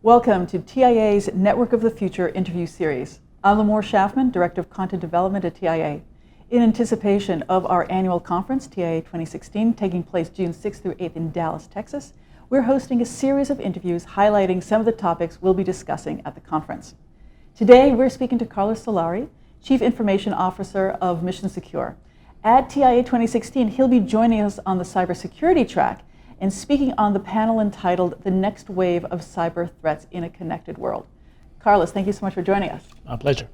Welcome to TIA's Network of the Future interview series. I'm Lamore Schaffman, Director of Content Development at TIA. In anticipation of our annual conference, TIA 2016, taking place June 6th through 8th in Dallas, Texas, we're hosting a series of interviews highlighting some of the topics we'll be discussing at the conference. Today, we're speaking to Carlos Solari, Chief Information Officer of Mission Secure. At TIA 2016, he'll be joining us on the cybersecurity track and speaking on the panel entitled The Next Wave of Cyber Threats in a Connected World. Carlos, thank you so much for joining us. My pleasure.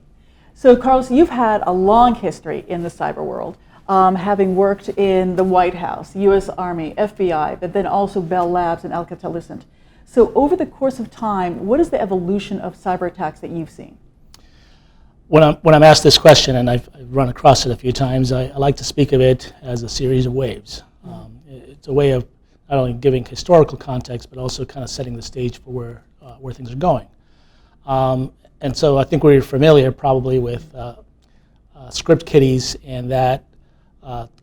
So Carlos, you've had a long history in the cyber world, having worked in the White House, US Army, FBI, but then also Bell Labs and Alcatel-Lucent. So over the course of time, what is the evolution of cyber attacks that you've seen? When I'm asked this question, and I've run across it a few times, I like to speak of it as a series of waves. It's a way of not only giving historical context, but also kind of setting the stage for where things are going. And so I think we're familiar probably with script kiddies and that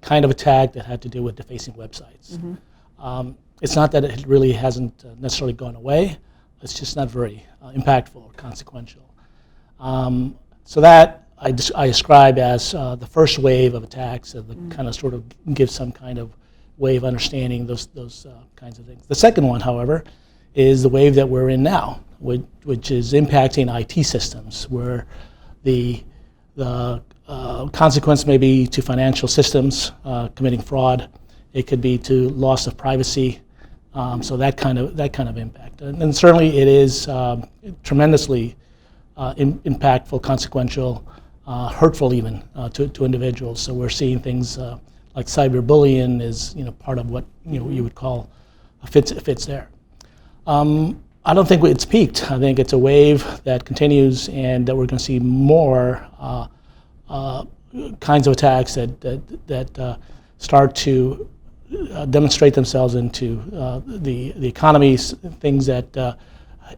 kind of attack that had to do with defacing websites. Mm-hmm. It's not that it really hasn't necessarily gone away, it's just not very impactful or consequential. So that I describe as the first wave of attacks that kind of sort of gives some kind of way of understanding those kinds of things. The second one, however, is the wave that we're in now, which is impacting IT systems, where the consequence may be to financial systems committing fraud. It could be to loss of privacy. So that kind of impact, and certainly it is tremendously impactful, consequential, hurtful even to individuals. So we're seeing things like cyberbullying is part of what you would call fits there. I don't think it's peaked. I think it's a wave that continues, and that we're going to see more kinds of attacks that start to demonstrate themselves into the economies, things that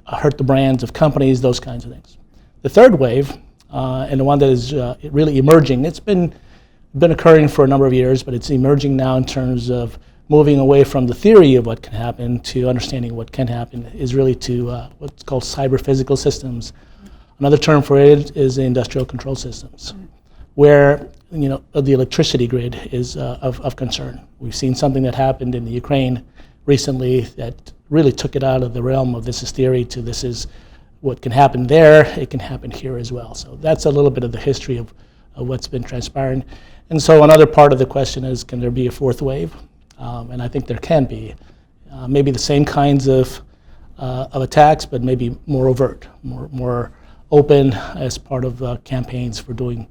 hurt the brands of companies, those kinds of things. The third wave, and the one that is really emerging, it's been occurring for a number of years, but it's emerging now in terms of moving away from the theory of what can happen to understanding what can happen, is really to what's called cyber-physical systems. Another term for it is industrial control systems, where the electricity grid is of concern. We've seen something that happened in the Ukraine recently that really took it out of the realm of this is theory to this is what can happen there, it can happen here as well. So that's a little bit of the history of what's been transpiring. And so another part of the question is, can there be a fourth wave? And I think there can be. Maybe the same kinds of attacks, but maybe more overt, more open as part of campaigns for doing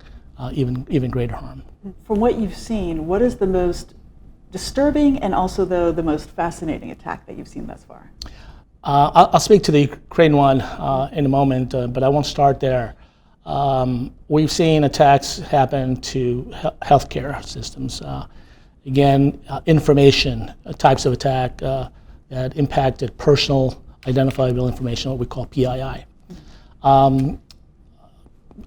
even greater harm. From what you've seen, what is the most disturbing and also the most fascinating attack that you've seen thus far? I'll speak to the Ukraine one in a moment, but I won't start there. We've seen attacks happen to healthcare systems. Again, information types of attack that impacted personal identifiable information, what we call PII.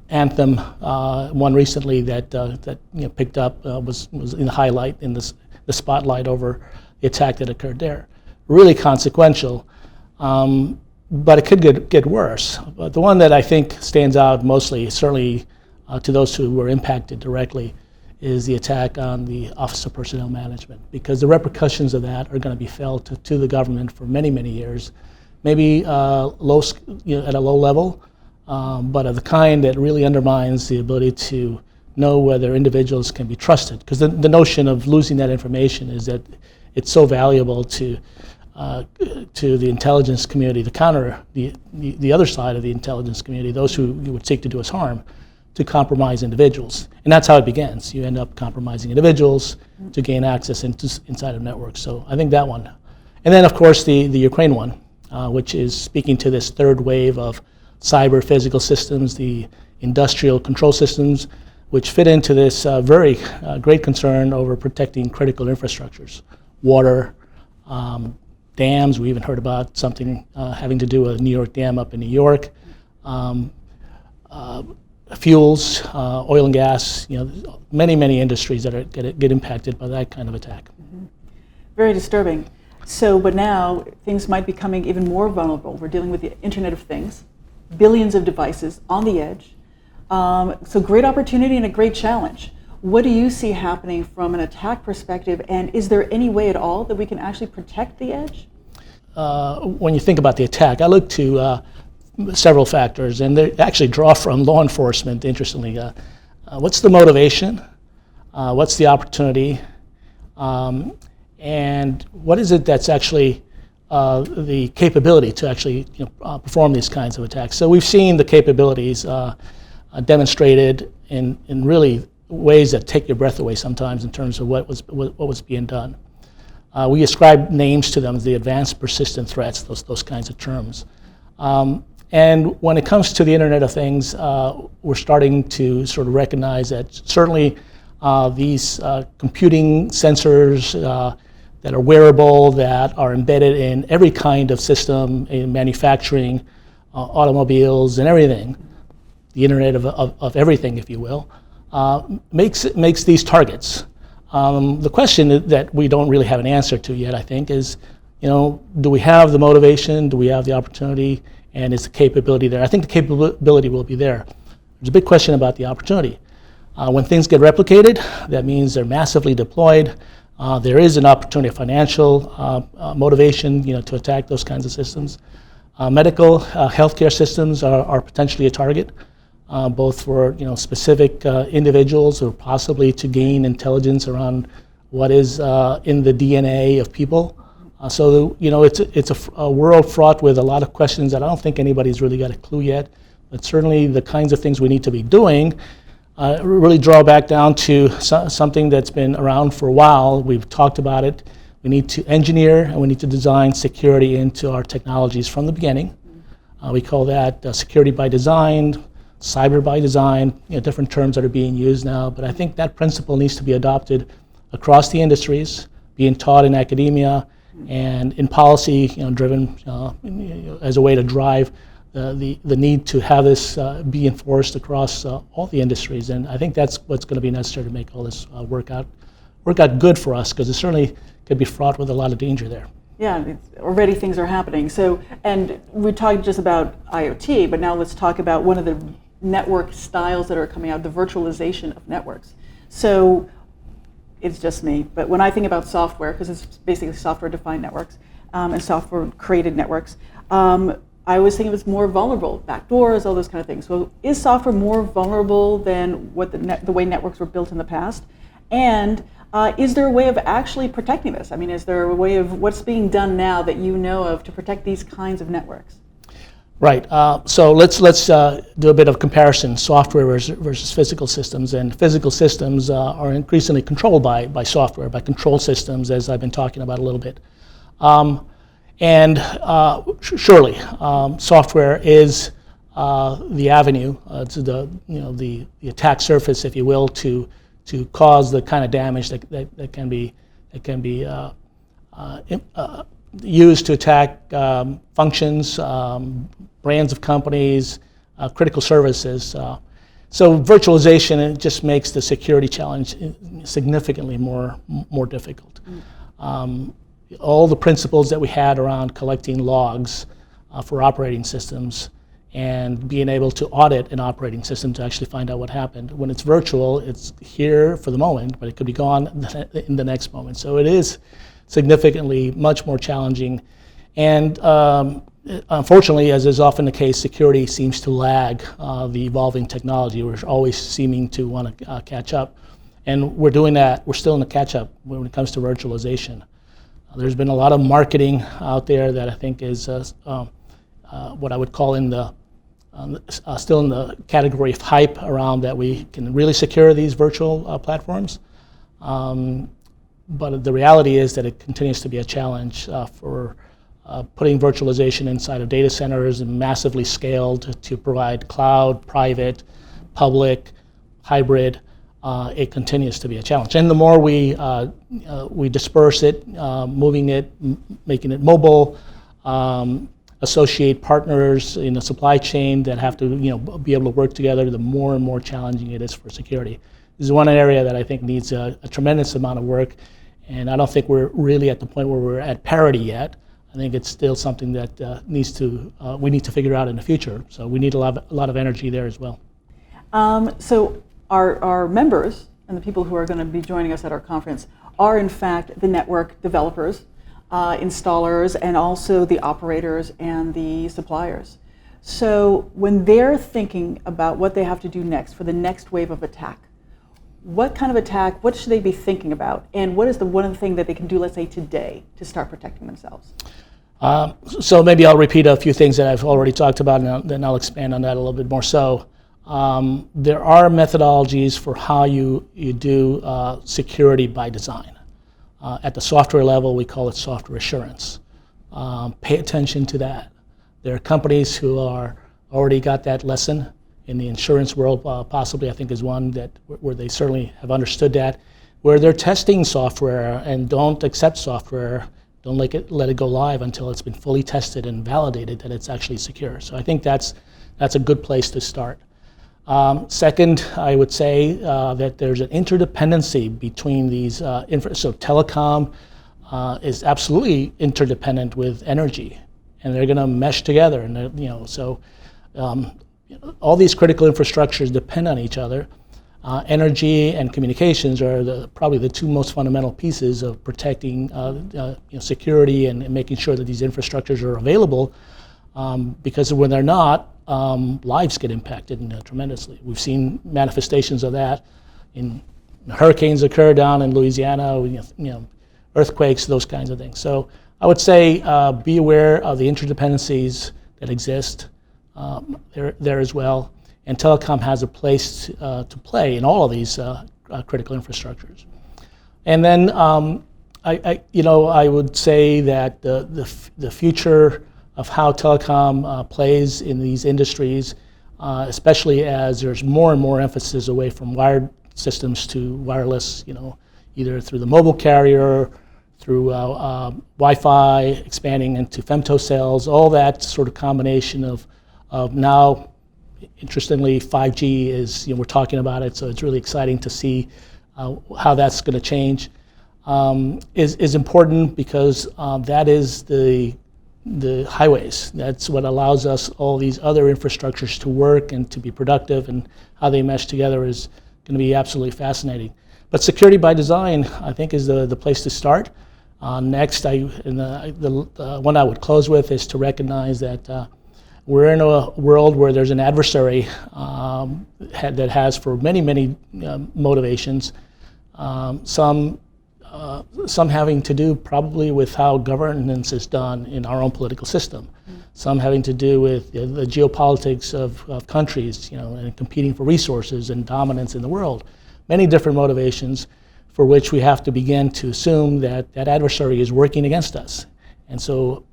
Anthem, one recently that picked up was in the highlight, in the spotlight over the attack that occurred there. Really consequential, but it could get worse. But the one that I think stands out mostly, certainly to those who were impacted directly, is the attack on the Office of Personnel Management, because the repercussions of that are going to be felt to the government for many, many years, maybe at a low level, but of the kind that really undermines the ability to know whether individuals can be trusted. Because the notion of losing that information is that it's so valuable to the intelligence community, the other side of the intelligence community, those who would seek to do us harm, to compromise individuals. And that's how it begins. You end up compromising individuals to gain access inside of networks. So I think that one. And then, of course, the Ukraine one, which is speaking to this third wave of cyber physical systems, the industrial control systems, which fit into this very great concern over protecting critical infrastructures, water, dams. We even heard about something having to do with a New York dam up in New York. Fuels, oil and gas, many industries that get impacted by that kind of attack. Mm-hmm. Very disturbing. So, but now things might be becoming even more vulnerable. We're dealing with the Internet of Things, billions of devices on the edge. So great opportunity and a great challenge. What do you see happening from an attack perspective, and is there any way at all that we can actually protect the edge? When you think about the attack, I look to several factors, and they actually draw from law enforcement, interestingly. What's the motivation? What's the opportunity? And what is it that's actually the capability to actually perform these kinds of attacks? So we've seen the capabilities demonstrated in really ways that take your breath away sometimes in terms of what was being done. We ascribe names to them, the advanced persistent threats, those kinds of terms. And when it comes to the Internet of Things, we're starting to sort of recognize that certainly these computing sensors that are wearable, that are embedded in every kind of system in manufacturing, automobiles and everything, the Internet of everything, if you will, makes these targets. The question that we don't really have an answer to yet, I think, is, do we have the motivation? Do we have the opportunity? And is the capability there? I think the capability will be there. There's a big question about the opportunity. When things get replicated, that means they're massively deployed. There is an opportunity, financial motivation, to attack those kinds of systems. Medical healthcare systems are potentially a target, both for specific individuals or possibly to gain intelligence around what is in the DNA of people. So it's a world fraught with a lot of questions that I don't think anybody's really got a clue yet. But certainly the kinds of things we need to be doing really draw back down to something that's been around for a while. We've talked about it. We need to engineer and we need to design security into our technologies from the beginning. We call that security by design, cyber by design, different terms that are being used now. But I think that principle needs to be adopted across the industries, being taught in academia and in policy, driven as a way to drive the need to have this be enforced across all the industries. And I think that's what's going to be necessary to make all this work out good for us, because it certainly could be fraught with a lot of danger there. Yeah, already things are happening. So, and we talked just about IoT, but now let's talk about one of the network styles that are coming out, the virtualization of networks. So it's just me, but when I think about software, because it's basically software-defined networks and software-created networks, I always think of it as more vulnerable, backdoors, all those kind of things. So is software more vulnerable than what the way networks were built in the past? And is there a way of actually protecting this? I mean, is there a way of what's being done now that you know of to protect these kinds of networks? Right. So let's do a bit of comparison: software versus physical systems. And physical systems are increasingly controlled by software, by control systems, as I've been talking about a little bit. Surely, software is the avenue to the attack surface, if you will, to cause the kind of damage that can be used to attack functions, brands of companies, critical services. So virtualization, it just makes the security challenge significantly more difficult. All the principles that we had around collecting logs for operating systems and being able to audit an operating system to actually find out what happened. When it's virtual, it's here for the moment, but it could be gone in the next moment. So it is significantly much more challenging. And unfortunately, as is often the case, security seems to lag the evolving technology. We're always seeming to want to catch up. And we're doing that. We're still in the catch-up when it comes to virtualization. There's been a lot of marketing out there that I think is what I would call still in the category of hype around that we can really secure these virtual platforms. But the reality is that it continues to be a challenge for putting virtualization inside of data centers and massively scaled to provide cloud, private, public, hybrid. It continues to be a challenge. And the more we disperse it, moving it, making it mobile, associate partners in the supply chain that have to be able to work together, the more and more challenging it is for security. This is one area that I think needs a tremendous amount of work. And I don't think we're really at the point where we're at parity yet. I think it's still something that we need to figure out in the future. So we need a lot of energy there as well. So our members and the people who are going to be joining us at our conference are in fact the network developers, installers, and also the operators and the suppliers. So when they're thinking about what they have to do next for the next wave of attack, what kind of attack, what should they be thinking about? And what is the one thing that they can do, let's say today, to start protecting themselves? So maybe I'll repeat a few things that I've already talked about, and then I'll expand on that a little bit more. So there are methodologies for how you do security by design. At the software level, we call it software assurance. Pay attention to that. There are companies who are already got that lesson. In the insurance world, possibly, I think, is one where they certainly have understood that, where they're testing software and don't accept software, don't let it go live until it's been fully tested and validated that it's actually secure. So I think that's a good place to start. Second, I would say that there's an interdependency between these so telecom is absolutely interdependent with energy, and they're going to mesh together. And so all these critical infrastructures depend on each other. Energy and communications are probably the two most fundamental pieces of protecting security and making sure that these infrastructures are available, because when they're not, lives get impacted tremendously. We've seen manifestations of that in hurricanes occur down in Louisiana, earthquakes, those kinds of things. So I would say be aware of the interdependencies that exist there as well. And telecom has a place to play in all of these critical infrastructures. And then I would say that the future of how telecom plays in these industries, especially as there's more and more emphasis away from wired systems to wireless, either through the mobile carrier, through Wi-Fi, expanding into femtocells, all that sort of combination of now. Interestingly, 5G is, we're talking about it, so it's really exciting to see how that's going to change. Is important because that is the highways. That's what allows us all these other infrastructures to work and to be productive, and how they mesh together is going to be absolutely fascinating. But security by design, I think, is the place to start. Next, the one I would close with is to recognize that we're in a world where there's an adversary that has for many motivations, some having to do probably with how governance is done in our own political system, some having to do with the geopolitics of countries, and competing for resources and dominance in the world. Many different motivations for which we have to begin to assume that that adversary is working against us. And so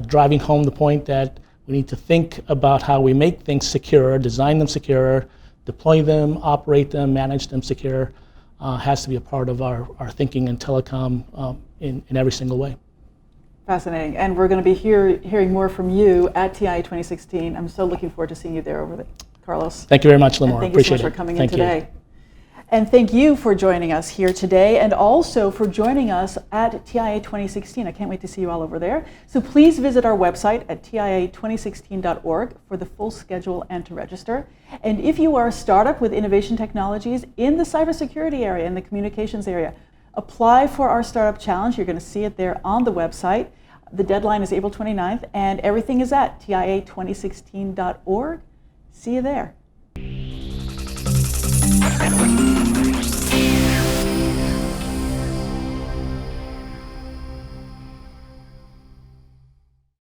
driving home the point that we need to think about how we make things secure, design them secure, deploy them, operate them, manage them secure, has to be a part of our thinking in telecom in every single way. Fascinating. And we're going to be hearing more from you at TIA 2016. I'm so looking forward to seeing you there over there, Carlos. Thank you very much, Limor. Thank you so much for coming in today. And thank you for joining us here today, and also for joining us at TIA 2016. I can't wait to see you all over there. So please visit our website at tia2016.org for the full schedule and to register. And if you are a startup with innovation technologies in the cybersecurity area, in the communications area, apply for our Startup Challenge. You're going to see it there on the website. The deadline is April 29th, and everything is at tia2016.org. See you there.